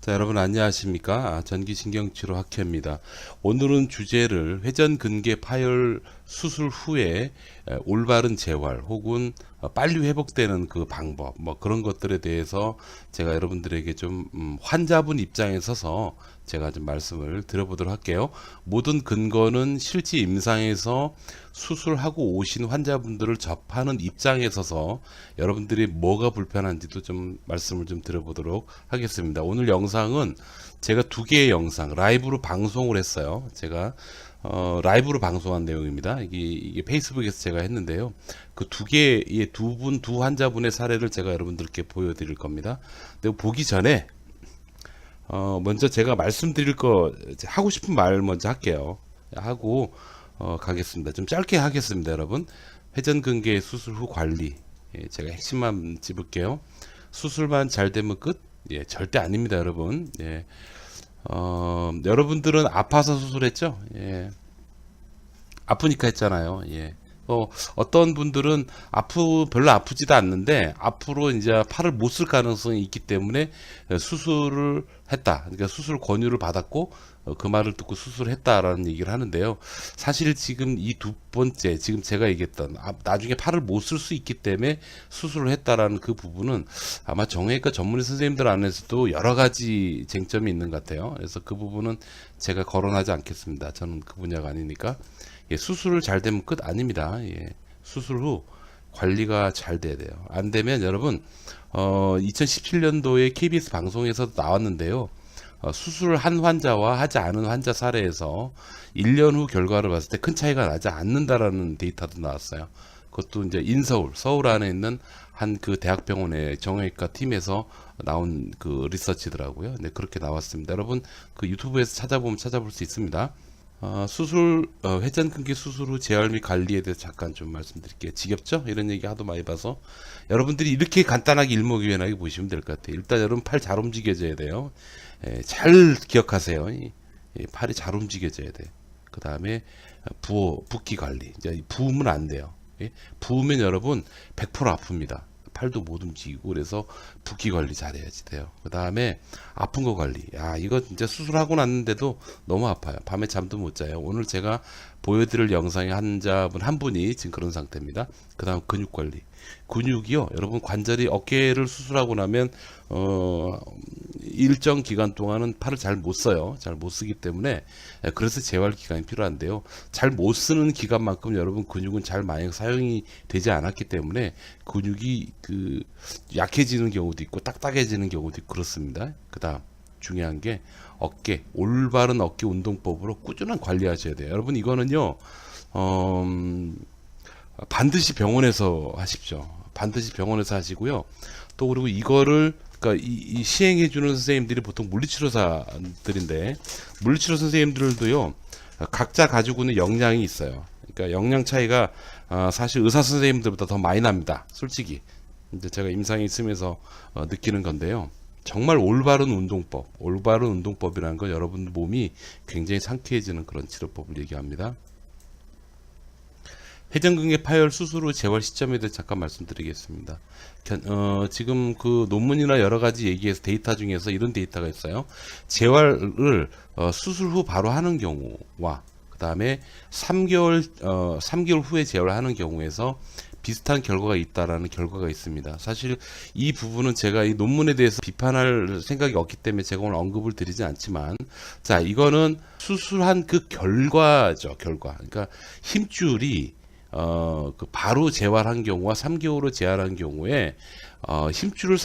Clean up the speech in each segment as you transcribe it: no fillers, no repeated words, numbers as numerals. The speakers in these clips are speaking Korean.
자, 여러분 안녕하십니까? 전기신경치료 학회입니다. 오늘은 주제를 회전근개 파열 수술 후에 올바른 재활 혹은 빨리 회복되는 그 방법 뭐 그런 것들에 대해서 제가 여러분들에게 좀 환자분 입장에 서서 제가 좀 말씀을 드려보도록 할게요. 모든 근거는 실제 임상에서 수술하고 오신 환자분들을 접하는 입장에 서서 여러분들이 뭐가 불편한지도 좀 말씀을 좀 드려보도록 하겠습니다. 오늘 영상은 제가 두 개의 영상 라이브로 방송을 했어요. 제가 라이브로 방송한 내용입니다. 이게 페이스북에서 제가 했는데요. 그 두 개의 두 환자분의 사례를 제가 여러분들께 보여드릴 겁니다. 근데 보기 전에 먼저 제가 말씀드릴 거 하고 싶은 말 먼저 할게요. 하고 가겠습니다. 좀 짧게 하겠습니다, 여러분. 회전근개 수술 후 관리. 예, 제가 핵심만 짚을게요. 수술만 잘 되면 끝? 예, 절대 아닙니다, 여러분. 예. 여러분들은 아파서 수술했죠? 예. 아프니까 했잖아요. 예. 어떤 분들은 별로 아프지도 않는데 앞으로 이제 팔을 못 쓸 가능성이 있기 때문에 수술을 했다. 그러니까 수술 권유를 받았고 그 말을 듣고 수술을 했다라는 얘기를 하는데요. 사실 지금 이 두 번째 지금 제가 얘기했던 나중에 팔을 못 쓸 수 있기 때문에 수술을 했다라는 그 부분은 아마 정형외과 전문의 선생님들 안에서도 여러 가지 쟁점이 있는 것 같아요. 그래서 그 부분은 제가 거론하지 않겠습니다. 저는 그 분야가 아니니까. 예, 수술을 잘 되면 끝 아닙니다. 예, 수술 후 관리가 잘 돼야 돼요. 안 되면 여러분 2017년도에 KBS 방송에서도 나왔는데요. 수술을 한 환자와 하지 않은 환자 사례에서 1년 후 결과를 봤을 때 큰 차이가 나지 않는다라는 데이터도 나왔어요. 그것도 이제 서울 안에 있는 한 그 대학병원의 정형외과 팀에서 나온 그 리서치더라고요. 네, 그렇게 나왔습니다. 여러분 그 유튜브에서 찾아보면 찾아볼 수 있습니다. 회전근개 수술 후 재활 및 관리에 대해서 잠깐 좀 말씀드릴게요. 지겹죠? 이런 얘기 하도 많이 봐서. 여러분들이 이렇게 간단하게 일목요연하게 보시면 될 것 같아요. 일단 여러분 팔 잘 움직여져야 돼요. 예, 잘 기억하세요. 팔이 잘 움직여져야 돼. 그 다음에 붓기 관리. 이제 부으면 안 돼요. 예? 부으면 여러분 100% 아픕니다. 팔도 못 움직이고 그래서 붓기 관리 잘해야지 돼요. 그 다음에 아픈 거 관리. 야, 이거 진짜 수술하고 났는데도 너무 아파요. 밤에 잠도 못 자요. 오늘 제가 보여드릴 영상의 환자분 한 분이 지금 그런 상태입니다. 그 다음 근육 관리. 근육이요, 여러분 관절이 어깨를 수술하고 나면 일정 기간 동안은 팔을 잘 못 써요. 잘 못 쓰기 때문에 그래서 재활 기간이 필요한데요. 잘 못 쓰는 기간만큼 여러분 근육은 잘 많이 사용이 되지 않았기 때문에 근육이 그 약해지는 경우도 있고 딱딱해지는 경우도 있고 그렇습니다. 그다음 중요한 게 올바른 어깨 운동법으로 꾸준한 관리하셔야 돼요. 여러분 이거는요. 반드시 병원에서 하십시오. 반드시 병원에서 하시고요. 또 그리고 이거를 그러니까 이 시행해 주는 선생님들이 보통 물리치료사들인데 물리치료 선생님들도요. 각자 가지고 있는 역량이 있어요. 그러니까 역량 차이가 사실 의사 선생님들보다 더 많이 납니다. 솔직히. 이제 제가 임상에 있으면서 느끼는 건데요. 정말 올바른 운동법이라는 건 여러분 몸이 굉장히 상쾌해지는 그런 치료법을 얘기합니다. 회전근개 파열 수술 후 재활 시점에 대해서 잠깐 말씀드리겠습니다. 지금 그 논문이나 여러 가지 얘기해서 데이터 중에서 이런 데이터가 있어요. 재활을 수술 후 바로 하는 경우와 그 다음에 3개월 후에 재활하는 경우에서 비슷한 결과가 있다라는 결과가 있습니다. 사실 이 부분은 제가 이 논문에 대해서 비판할 생각이 없기 때문에 제가 오늘 언급을 드리지 않지만, 자, 이거는 수술한 그 결과죠, 결과. 그러니까 힘줄이 그 바로 재활한 경우와 3개월 후 재활한 경우에 힘줄의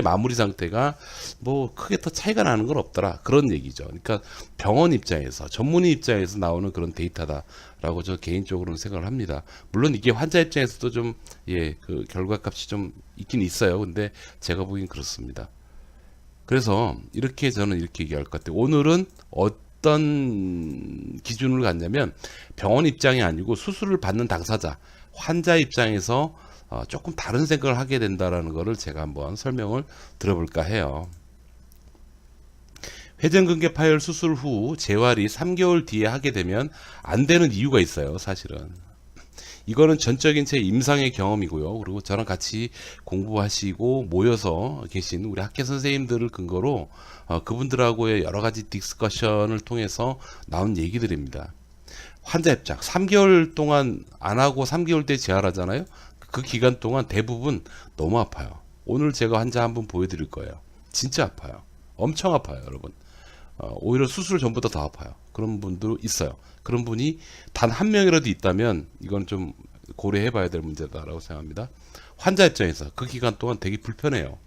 마무리 상태가 뭐 크게 더 차이가 나는 건 없더라. 그런 얘기죠. 그러니까 병원 입장에서, 전문의 입장에서 나오는 그런 데이터다라고 저 개인적으로는 생각을 합니다. 물론 이게 환자 입장에서도 좀, 그 결과값이 좀 있긴 있어요. 근데 제가 보기엔 그렇습니다. 그래서 저는 이렇게 얘기할 것 같아요. 오늘은 어떤 기준을 갖냐면 병원 입장이 아니고 수술을 받는 당사자, 환자 입장에서 조금 다른 생각을 하게 된다라는 것을 제가 한번 설명을 들어볼까 해요. 회전근개 파열 수술 후 재활이 3개월 뒤에 하게 되면 안 되는 이유가 있어요, 사실은. 이거는 전적인 제 임상의 경험이고요. 그리고 저랑 같이 공부하시고 모여서 계신 우리 학계 선생님들을 근거로 그분들하고의 여러 가지 디스커션을 통해서 나온 얘기들입니다. 환자 입장 3개월 동안 안 하고 3개월 때 재활하잖아요. 그 기간 동안 대부분 너무 아파요. 오늘 제가 환자 한 분 보여드릴 거예요. 진짜 아파요. 엄청 아파요, 여러분. 오히려 수술 전보다 더 아파요. 그런 분도 있어요. 그런 분이 단 한 명이라도 있다면 이건 좀 고려해 봐야 될 문제다라고 생각합니다. 환자 입장에서 그 기간 동안 되게 불편해요.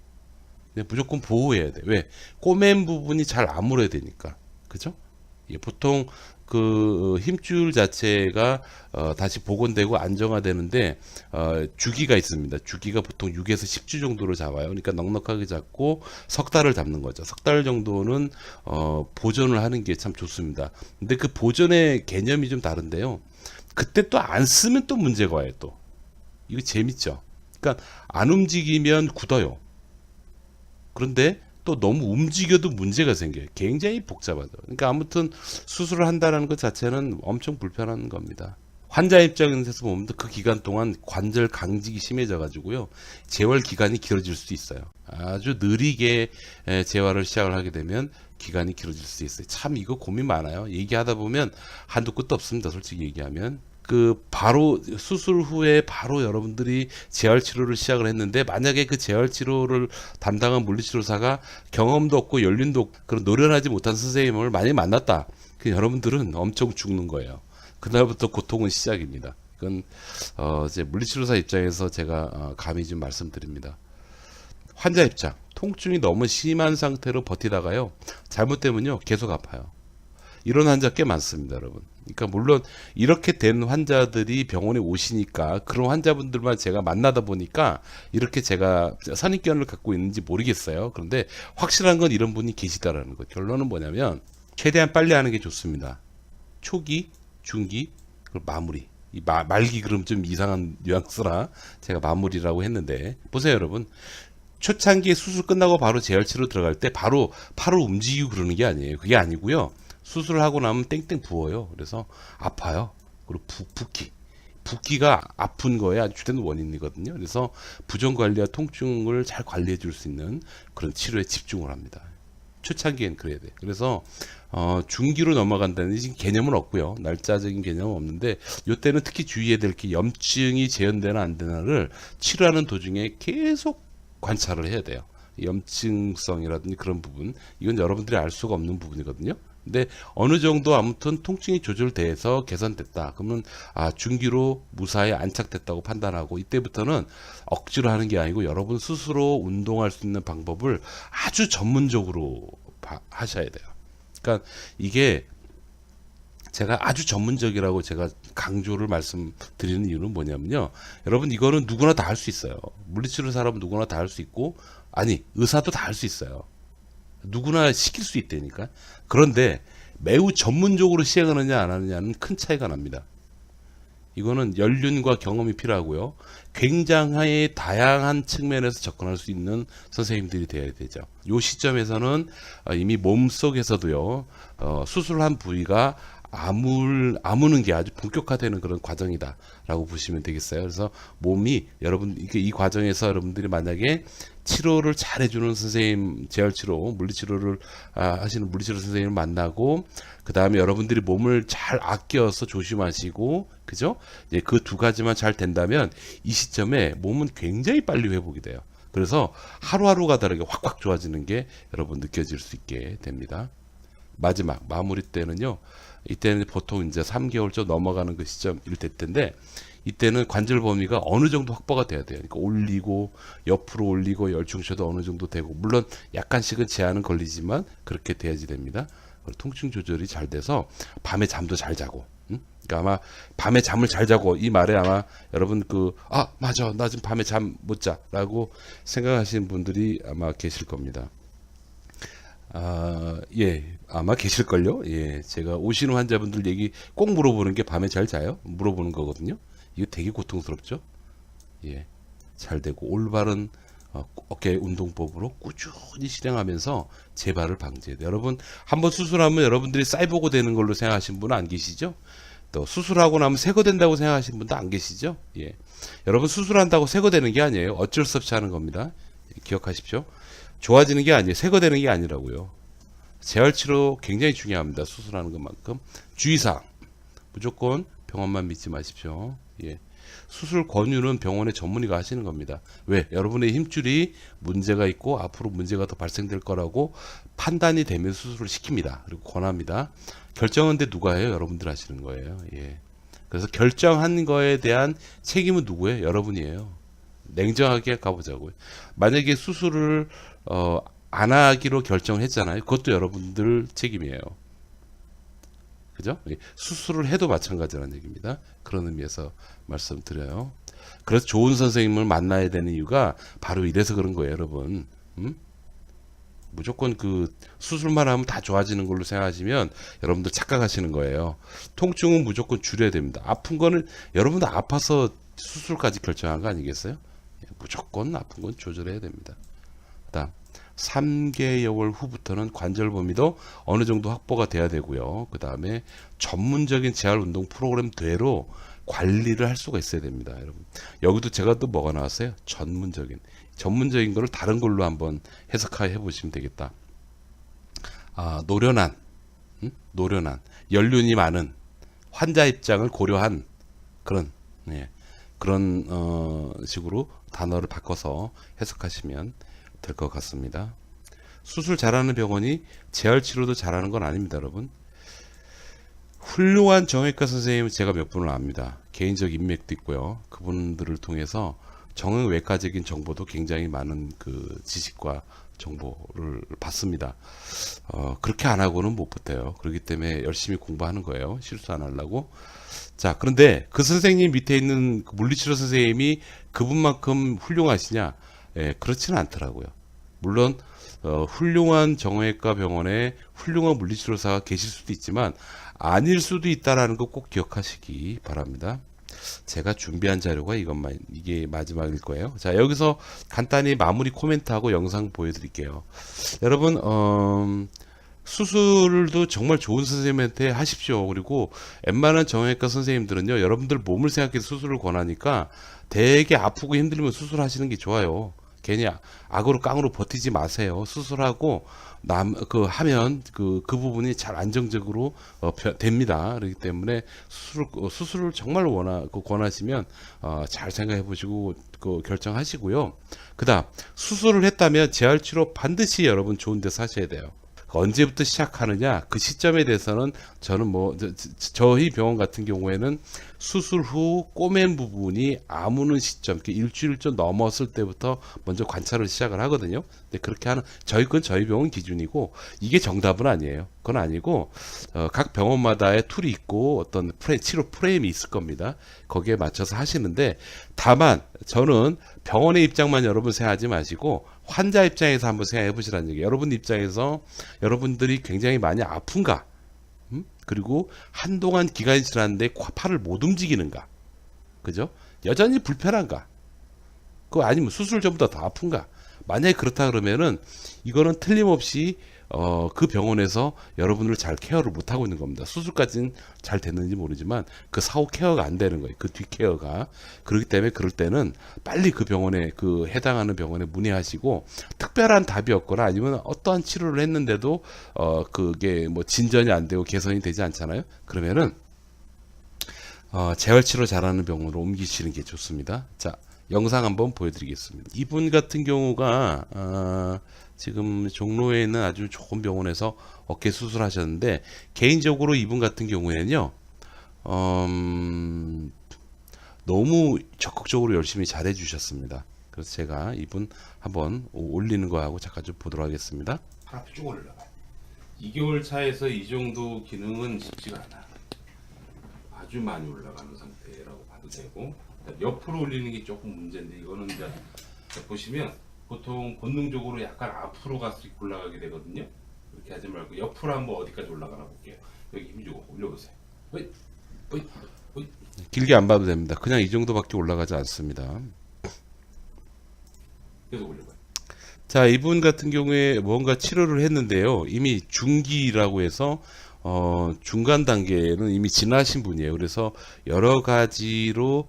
근데 무조건 보호해야 돼. 왜? 꼬맨 부분이 잘 아물어야 되니까. 그죠? 예, 보통 그 힘줄 자체가 다시 복원되고 안정화되는데 주기가 있습니다. 주기가 보통 6에서 10주 정도로 잡아요. 그러니까 넉넉하게 잡고 석 달을 잡는 거죠. 석 달 정도는 보존을 하는 게 참 좋습니다. 근데 그 보존의 개념이 좀 다른데요. 그때 또 안 쓰면 또 문제가 와요. 또 이거 재밌죠. 그러니까 안 움직이면 굳어요. 그런데 또 너무 움직여도 문제가 생겨요. 굉장히 복잡하죠. 그러니까 아무튼 수술을 한다는 것 자체는 엄청 불편한 겁니다. 환자 입장에서 보면 그 기간 동안 관절 강직이 심해져 가지고요. 재활 기간이 길어질 수 있어요. 아주 느리게 재활을 시작을 하게 되면 기간이 길어질 수 있어요. 참 이거 고민 많아요. 얘기하다 보면 한도 끝도 없습니다. 솔직히 얘기하면. 그 바로 수술 후에 바로 여러분들이 재활 치료를 시작을 했는데 만약에 그 재활 치료를 담당한 물리치료사가 경험도 없고 연륜도 없고 그런 노련하지 못한 선생님을 많이 만났다. 그 여러분들은 엄청 죽는 거예요. 그날부터 고통은 시작입니다. 그건 이제 물리치료사 입장에서 제가 감히 좀 말씀드립니다. 환자 입장, 통증이 너무 심한 상태로 버티다가요, 잘못되면요 계속 아파요. 이런 환자 꽤 많습니다, 여러분. 그러니까 물론 이렇게 된 환자들이 병원에 오시니까 그런 환자분들만 제가 만나다 보니까 이렇게 제가 선입견을 갖고 있는지 모르겠어요. 그런데 확실한 건 이런 분이 계시다라는 거. 결론은 뭐냐면 최대한 빨리 하는 게 좋습니다. 초기, 중기, 그리고 마무리. 이 말기 그럼 좀 이상한 뉘앙스라 제가 마무리라고 했는데 보세요, 여러분. 초창기에 수술 끝나고 바로 재활치료 들어갈 때 바로 팔을 움직이고 그러는 게 아니에요. 그게 아니고요. 수술을 하고 나면 땡땡 부어요. 그래서 아파요. 그리고 붓기가 아픈 거에 아주 주된 원인이거든요. 그래서 부종 관리와 통증을 잘 관리해 줄 수 있는 그런 치료에 집중을 합니다. 초창기엔 그래야 돼. 그래서 중기로 넘어간다는 개념은 없고요. 날짜적인 개념은 없는데 이때는 특히 주의해야 될 게 염증이 재현되나 안 되나를 치료하는 도중에 계속 관찰을 해야 돼요. 염증성이라든지 그런 부분, 이건 여러분들이 알 수가 없는 부분이거든요. 근데 어느 정도 아무튼 통증이 조절돼서 개선됐다. 그러면 중기로 무사히 안착됐다고 판단하고 이때부터는 억지로 하는 게 아니고 여러분 스스로 운동할 수 있는 방법을 아주 전문적으로 하셔야 돼요. 그러니까 이게 제가 아주 전문적이라고 제가 강조를 말씀드리는 이유는 뭐냐면요. 여러분 이거는 누구나 다 할 수 있어요. 물리치료 사람은 누구나 다 할 수 있고 아니 의사도 다 할 수 있어요. 누구나 시킬 수 있다니까. 그런데 매우 전문적으로 시행하느냐 안 하느냐는 큰 차이가 납니다. 이거는 연륜과 경험이 필요하고요. 굉장히 다양한 측면에서 접근할 수 있는 선생님들이 되어야 되죠. 이 시점에서는 이미 몸속에서도요. 수술한 부위가 아무는 게 아주 본격화되는 그런 과정이다라고 보시면 되겠어요. 그래서 몸이 여러분 이 과정에서 여러분들이 만약에 치료를 잘 해주는 선생님, 재활치료, 물리치료를 하시는 물리치료 선생님을 만나고 그 다음에 여러분들이 몸을 잘 아껴서 조심하시고 그죠? 이제 그 두 가지만 잘 된다면 이 시점에 몸은 굉장히 빨리 회복이 돼요. 그래서 하루하루가 다르게 확확 좋아지는 게 여러분 느껴질 수 있게 됩니다. 마지막 마무리 때는요. 이때는 보통 이제 3개월 좀 넘어가는 그 시점일 텐데 이때는 관절 범위가 어느 정도 확보가 돼야 돼요. 그러니까 올리고 옆으로 올리고 열중셔도 어느 정도 되고 물론 약간씩은 제한은 걸리지만 그렇게 돼야지 됩니다. 통증 조절이 잘 돼서 밤에 잠도 잘 자고. 그러니까 아마 밤에 잠을 잘 자고 이 말에 아마 여러분 맞아 나 지금 밤에 잠 못 자라고 생각하시는 분들이 아마 계실 겁니다. 예, 아마 계실걸요? 예, 제가 오시는 환자분들 얘기 꼭 물어보는 게 밤에 잘 자요? 물어보는 거거든요. 이거 되게 고통스럽죠? 예, 잘 되고 올바른 어깨 운동법으로 꾸준히 실행하면서 재발을 방지해야 돼요. 여러분, 한번 수술하면 여러분들이 사이보그 되는 걸로 생각하시는 분은 안 계시죠? 또 수술하고 나면 쇠거된다고 생각하시는 분도 안 계시죠? 예. 여러분 수술한다고 쇠거되는 게 아니에요. 어쩔 수 없이 하는 겁니다. 기억하십시오. 좋아지는 게 아니에요. 쇠거되는 게 아니라고요. 재활치료 굉장히 중요합니다. 수술하는 것만큼. 주의사항. 무조건 병원만 믿지 마십시오. 예. 수술 권유는 병원의 전문의가 하시는 겁니다. 왜? 여러분의 힘줄이 문제가 있고 앞으로 문제가 더 발생될 거라고 판단이 되면 수술을 시킵니다. 그리고 권합니다. 결정은 근데 누가 해요? 여러분들 하시는 거예요. 예. 그래서 결정한 거에 대한 책임은 누구예요? 여러분이에요. 냉정하게 가보자고요. 만약에 수술을 안 하기로 결정했잖아요. 그것도 여러분들 책임이에요. 그죠? 수술을 해도 마찬가지라는 얘기입니다. 그런 의미에서 말씀드려요. 그래서 좋은 선생님을 만나야 되는 이유가 바로 이래서 그런 거예요, 여러분. 무조건 그 수술만 하면 다 좋아지는 걸로 생각하시면 여러분들 착각하시는 거예요. 통증은 무조건 줄여야 됩니다. 아픈 거는 여러분들 아파서 수술까지 결정한 거 아니겠어요? 무조건 아픈 건 조절해야 됩니다. 그다음 3개월 후부터는 관절 범위도 어느 정도 확보가 돼야 되고요. 그 다음에 전문적인 재활 운동 프로그램대로 관리를 할 수가 있어야 됩니다, 여러분. 여기도 제가 또 뭐가 나왔어요? 전문적인 거를 다른 걸로 한번 해석해 보시면 되겠다. 노련한, 연륜이 많은 환자 입장을 고려한 그런, 그런 식으로 단어를 바꿔서 해석하시면 될 것 같습니다. 수술 잘하는 병원이 재활치료도 잘하는 건 아닙니다, 여러분. 훌륭한 정형외과 선생님은 제가 몇 분을 압니다. 개인적 인맥도 있고요. 그분들을 통해서 정형외과적인 정보도 굉장히 많은 그 지식과 정보를 받습니다. 그렇게 안 하고는 못 버텨요. 그렇기 때문에 열심히 공부하는 거예요. 실수 안 하려고. 자, 그런데 그 선생님 밑에 있는 그 물리치료 선생님이 그분만큼 훌륭하시냐? 예, 그렇지는 않더라고요. 물론 훌륭한 정형외과 병원에 훌륭한 물리치료사가 계실 수도 있지만 아닐 수도 있다라는 거 꼭 기억하시기 바랍니다. 제가 준비한 자료가 이게 마지막일 거예요. 자, 여기서 간단히 마무리 코멘트하고 영상 보여드릴게요. 여러분, 수술도 정말 좋은 선생님한테 하십시오. 그리고 웬만한 정형외과 선생님들은요, 여러분들 몸을 생각해서 수술을 권하니까 되게 아프고 힘들면 수술하시는 게 좋아요. 괜히 악으로 깡으로 버티지 마세요. 수술하고 하면 그 부분이 잘 안정적으로 됩니다. 그렇기 때문에 수술을 정말 권하시면 잘 생각해 보시고 결정하시고요. 그다음 수술을 했다면 재활치료 반드시 여러분 좋은 데서 하셔야 돼요. 언제부터 시작하느냐 그 시점에 대해서는 저는 저희 병원 같은 경우에는 수술 후 꼬맨 부분이 아무는 시점 일주일 좀 넘었을 때부터 먼저 관찰을 시작을 하거든요. 근데 그렇게 하는 저희 병원 기준이고 이게 정답은 아니에요. 그건 아니고 각 병원마다의 툴이 있고 어떤 치료 프레임이 있을 겁니다. 거기에 맞춰서 하시는데 다만 저는 병원의 입장만 여러분 생각하지 마시고 환자 입장에서 한번 생각해 보시라는 얘기예요. 여러분 입장에서 여러분들이 굉장히 많이 아픈가? 그리고 한동안 기관이 지났는데 팔을 못 움직이는가? 그죠? 여전히 불편한가? 그거 아니면 수술 전보다 더 아픈가? 만약에 그렇다 그러면은 이거는 틀림없이 그 병원에서 여러분을 잘 케어를 못 하고 있는 겁니다. 수술까지는 잘 됐는지 모르지만 그 사후 케어가 안 되는 거예요. 그 뒤 케어가. 그렇기 때문에 그럴 때는 빨리 그 병원에 해당하는 병원에 문의하시고 특별한 답이 없거나 아니면 어떠한 치료를 했는데도 그게 뭐 진전이 안 되고 개선이 되지 않잖아요. 그러면은 재활치료 잘하는 병원으로 옮기시는 게 좋습니다. 자, 영상 한번 보여드리겠습니다. 이분 같은 경우가 지금 종로에 있는 아주 좋은 병원에서 어깨 수술하셨는데 개인적으로 이분 같은 경우에는요 너무 적극적으로 열심히 잘해 주셨습니다. 그래서 제가 이분 한번 올리는 거하고 잠깐 좀 보도록 하겠습니다. 앞에 쭉 올라가. 2개월 차에서 이 정도 기능은 쉽지가 않아. 아주 많이 올라가는 상태라고 봐도 되고 옆으로 올리는 게 조금 문제인데 이거는 이제 보시면 보통 본능적으로 약간 앞으로 올라가게 되거든요. 그렇게 하지 말고 옆으로 한번 어디까지 올라가나 볼게요. 여기 힘주고 올려보세요. 어이, 어이, 어이. 길게 안 봐도 됩니다. 그냥 이 정도밖에 올라가지 않습니다. 계속 올려봐요. 자, 이분 같은 경우에 뭔가 치료를 했는데요. 이미 중기라고 해서 중간 단계는 이미 지나신 분이에요. 그래서 여러 가지로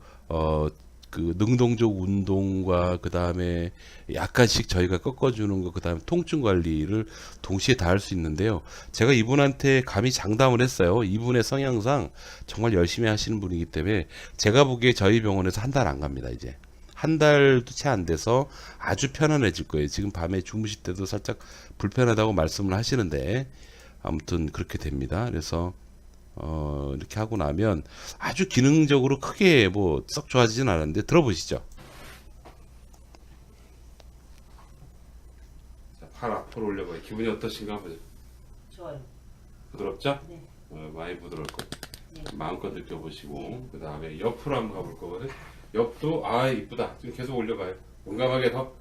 그 능동적 운동과 그 다음에 약간씩 저희가 꺾어주는 거, 그 다음에 통증 관리를 동시에 다 할 수 있는데요. 제가 이분한테 감히 장담을 했어요. 이분의 성향상 정말 열심히 하시는 분이기 때문에 제가 보기에 저희 병원에서 한 달 안 갑니다. 이제 한 달도 채 안 돼서 아주 편안해질 거예요. 지금 밤에 주무실 때도 살짝 불편하다고 말씀을 하시는데 아무튼 그렇게 됩니다. 그래서 이렇게 하고 나면 아주 기능적으로 크게 뭐 썩 좋아지진 않았는데 들어보시죠. 자, 팔 앞으로 올려봐요. 기분이 어떠신가 보죠. 좋아요. 부드럽죠? 네. 많이 부드러울 거예요. 네. 마음껏 느껴보시고 그 다음에 옆으로 한번 가볼 거거든. 옆도 아 이쁘다. 지금 계속 올려봐요. 용감하게 더.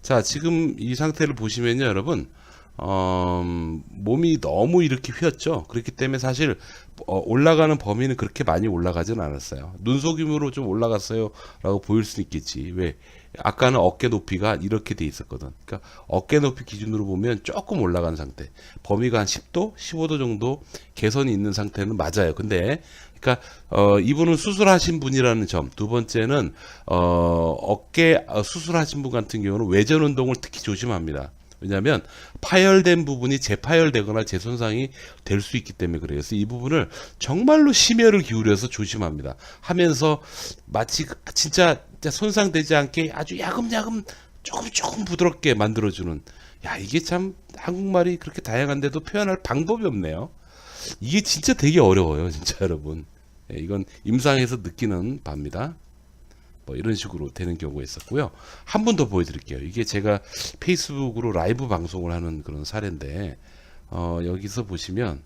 자, 지금 이 상태를 보시면요, 여러분. 몸이 너무 이렇게 휘었죠. 그렇기 때문에 사실 올라가는 범위는 그렇게 많이 올라가진 않았어요. 눈속임으로 좀 올라갔어요 라고 보일 수 있겠지. 왜? 아까는 어깨 높이가 이렇게 돼 있었거든. 그러니까 어깨 높이 기준으로 보면 조금 올라간 상태. 범위가 한 10도, 15도 정도 개선이 있는 상태는 맞아요. 근데 그러니까 이분은 수술하신 분이라는 점. 두 번째는 어깨 수술하신 분 같은 경우는 외전 운동을 특히 조심합니다. 왜냐하면 파열된 부분이 재파열되거나 재손상이 될 수 있기 때문에 그래요. 그래서 이 부분을 정말로 심혈을 기울여서 조심합니다. 하면서 마치 진짜 손상되지 않게 아주 야금야금 조금 부드럽게 만들어주는, 야 이게 참 한국말이 그렇게 다양한데도 표현할 방법이 없네요. 이게 진짜 되게 어려워요, 진짜 여러분. 예, 이건 임상에서 느끼는 바입니다. 뭐 이런 식으로 되는 경우가 있었고요. 한 번 더 보여드릴게요. 이게 제가 페이스북으로 라이브 방송을 하는 그런 사례인데 여기서 보시면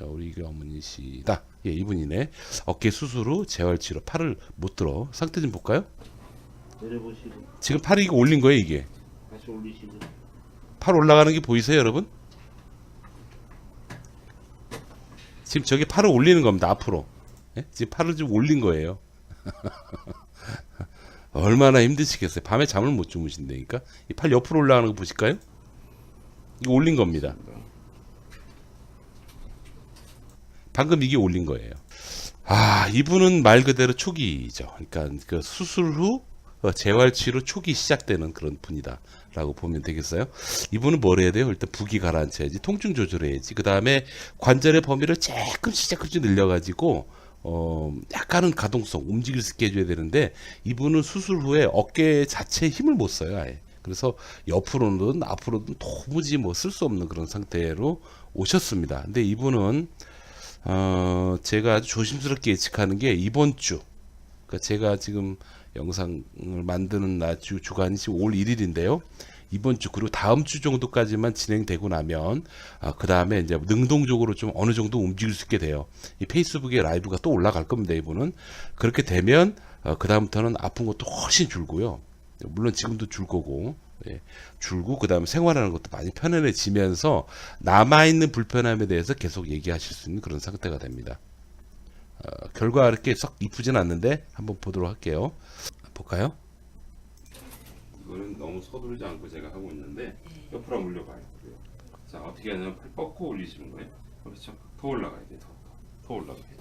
우리 어머니시다. 예, 이분이네. 어깨 수술 후 재활치료. 팔을 못 들어. 상태 좀 볼까요? 내려보시고 지금 팔이 이거 올린 거예요, 이게. 다시 올리시고. 팔 올라가는 게 보이세요, 여러분? 지금 저게 팔을 올리는 겁니다, 앞으로. 예? 지금 팔을 좀 올린 거예요. 얼마나 힘드시겠어요. 밤에 잠을 못 주무신다니까. 이 팔 옆으로 올라가는 거 보실까요? 이거 올린 겁니다. 방금 이게 올린 거예요. 아, 이분은 말 그대로 초기죠. 그러니까 그 수술 후 재활치료 초기 시작되는 그런 분이다라고 보면 되겠어요. 이분은 뭘 해야 돼요? 일단 부기 가라앉혀야지, 통증 조절해야지. 그 다음에 관절의 범위를 조금씩 늘려가지고 약간은 가동성, 움직일 수 있게 해줘야 되는데 이분은 수술 후에 어깨 자체에 힘을 못 써요, 아예. 그래서 옆으로는 앞으로는 도무지 뭐 쓸 수 없는 그런 상태로 오셨습니다. 근데 이분은 제가 아주 조심스럽게 예측하는 게 이번 주, 그러니까 제가 지금 영상을 만드는 날 주간이 지금 5월 1일인데요. 이번 주 그리고 다음 주 정도까지만 진행되고 나면 그 다음에 이제 능동적으로 좀 어느 정도 움직일 수 있게 돼요. 이 페이스북에 라이브가 또 올라갈 겁니다. 이분은 그렇게 되면 그 다음부터는 아픈 것도 훨씬 줄고요. 물론 지금도 줄 거고, 예, 줄고 그 다음에 생활하는 것도 많이 편안해지면서 남아있는 불편함에 대해서 계속 얘기하실 수 있는 그런 상태가 됩니다. 결과 이렇게 썩 이쁘진 않는데 한번 보도록 할게요. 볼까요? 이거는 너무 서두르지 않고 제가 하고 있는데 옆으로 한번 올려봐요. 자, 어떻게 하냐면 팔 뻗고 올리시는 거예요. 그렇죠? 더 올라가야 돼. 더 올라가야 돼.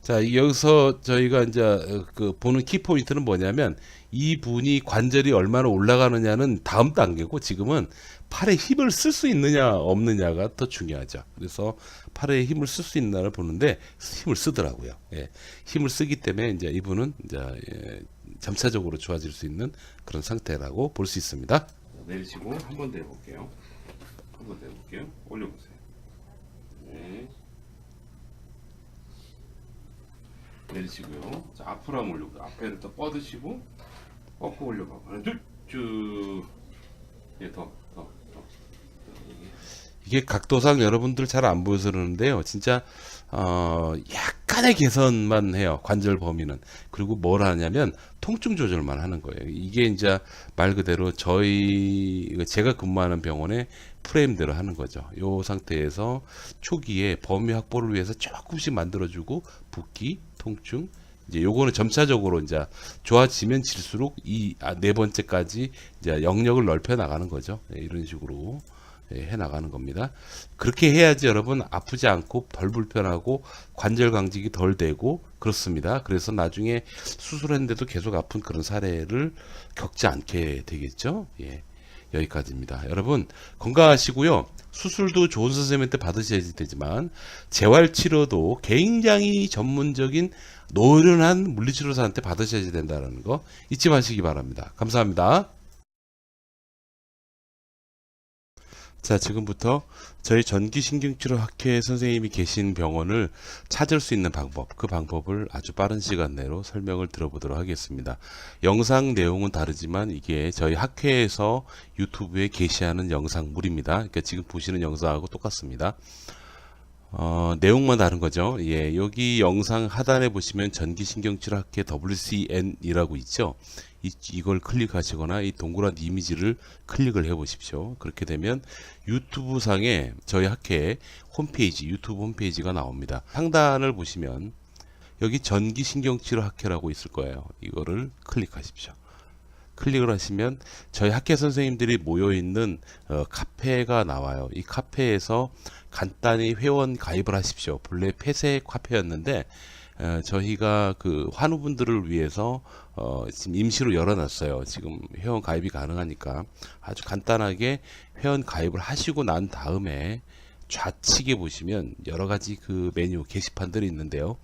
자, 여기서 저희가 이제 그 보는 키포인트는 뭐냐면 이 분이 관절이 얼마나 올라가느냐는 다음 단계고, 지금은 팔에 힘을 쓸 수 있느냐 없느냐가 더 중요하죠. 그래서 팔에 힘을 쓸 수 있느냐를 보는데 힘을 쓰더라고요. 예, 힘을 쓰기 때문에 이제 이분은 이제 점차적으로 좋아질 수 있는 그런 상태라고 볼 수 있습니다. 내리시고 한 번 더 해볼게요. 한 번 더 해볼게요. 올려보세요. 네. 내리시고요. 자, 앞으로 한번 올려보세요. 앞에를 더 뻗으시고 뻗고 올려봐. 하나, 둘, 쭉. 예, 더. 이게 각도상 여러분들 잘 안 보여서 그러는데요. 진짜 약간의 개선만 해요. 관절 범위는. 그리고 뭘 하냐면 통증 조절만 하는 거예요. 이게 이제 말 그대로 제가 근무하는 병원의 프레임대로 하는 거죠. 이 상태에서 초기에 범위 확보를 위해서 조금씩 만들어주고 붓기, 통증, 이제 요거는 점차적으로 이제 좋아지면 질수록 네 번째까지 이제 영역을 넓혀 나가는 거죠. 네, 이런 식으로 해 나가는 겁니다. 그렇게 해야지 여러분 아프지 않고 덜 불편하고 관절 강직이 덜 되고 그렇습니다. 그래서 나중에 수술했는데도 계속 아픈 그런 사례를 겪지 않게 되겠죠. 예. 여기까지입니다. 여러분 건강하시고요. 수술도 좋은 선생님한테 받으셔야 되지만 재활치료도 굉장히 전문적인 노련한 물리치료사한테 받으셔야 된다는 거 잊지 마시기 바랍니다. 감사합니다. 자, 지금부터 저희 전기신경치료학회 선생님이 계신 병원을 찾을 수 있는 방법, 그 방법을 아주 빠른 시간 내로 설명을 들어보도록 하겠습니다. 영상 내용은 다르지만 이게 저희 학회에서 유튜브에 게시하는 영상물입니다. 그러니까 지금 보시는 영상하고 똑같습니다. 내용만 다른 거죠. 예, 여기 영상 하단에 보시면 전기신경치료학회 WCN이라고 있죠. 이걸 클릭하시거나 이 동그란 이미지를 클릭을 해 보십시오. 그렇게 되면 유튜브 상에 저희 학회 홈페이지, 유튜브 홈페이지가 나옵니다. 상단을 보시면 여기 전기신경치료학회라고 있을 거예요. 이거를 클릭하십시오. 클릭을 하시면 저희 학회 선생님들이 모여있는 카페가 나와요. 이 카페에서 간단히 회원 가입을 하십시오. 본래 폐쇄 카페였는데 저희가 그 환우분들을 위해서 지금 임시로 열어놨어요. 지금 회원 가입이 가능하니까 아주 간단하게 회원 가입을 하시고 난 다음에 좌측에 보시면 여러 가지 그 메뉴 게시판들이 있는데요.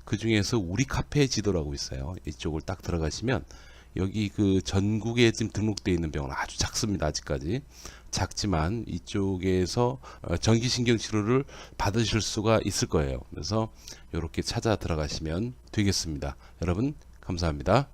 그 중에서 우리 카페 지도라고 있어요. 이쪽을 딱 들어가시면 여기 그 전국에 지금 등록되어 있는 병원 아주 작습니다. 아직까지 작지만 이쪽에서 전기신경치료를 받으실 수가 있을 거예요. 그래서 이렇게 찾아 들어가시면 되겠습니다. 여러분 감사합니다.